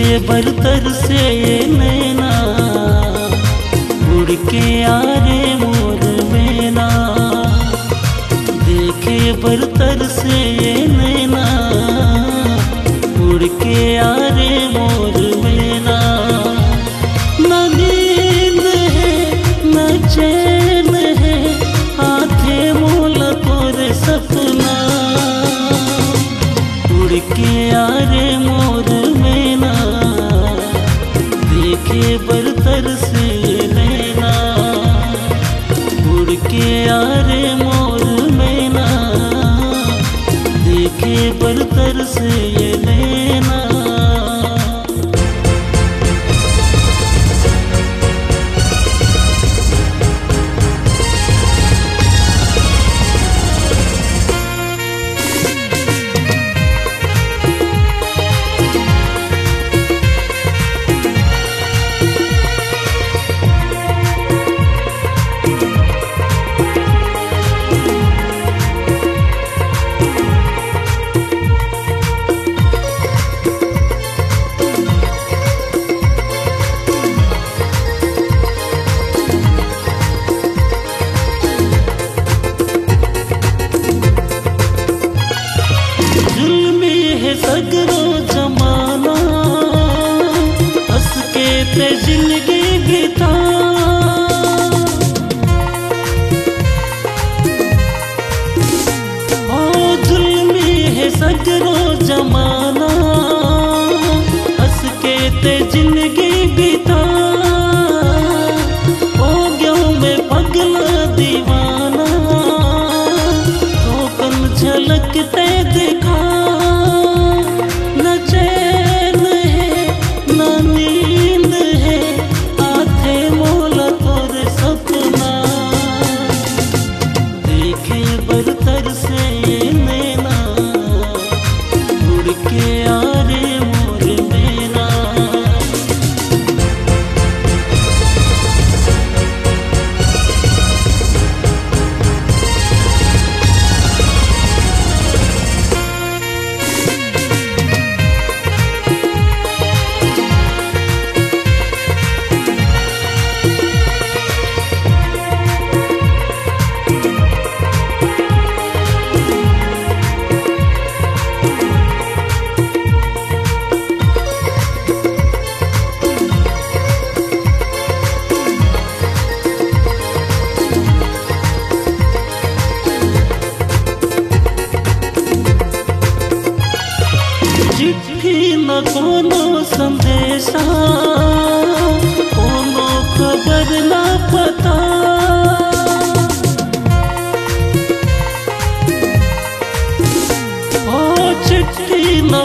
बरतर से ये नैना उड़ के आ रे मोर मैना, देखे बरतर से ये नैना उड़ के आ रे मोर मैना। न नींद है न चैन है आथे मोला तोरे सपना, उड़ के आ रे मोर मैना, देखे बरतर से नैना उड़ के आ रे मोर मैना, देखे बरतर से नैना। सगरो जमाना हंस के ते जिंदगी बिता, ओ जुल्मी है सगरो जमाना हंस के ते जिंदगी बिता। ओ गयो में पगला दीवाना धोकन झलकते दिखा, बरतर से नैना उड़ के आ रे मोर मैना। चिट्ठी न कोनो संदेशा कोनो खबर न पता, ओ चिट्ठी न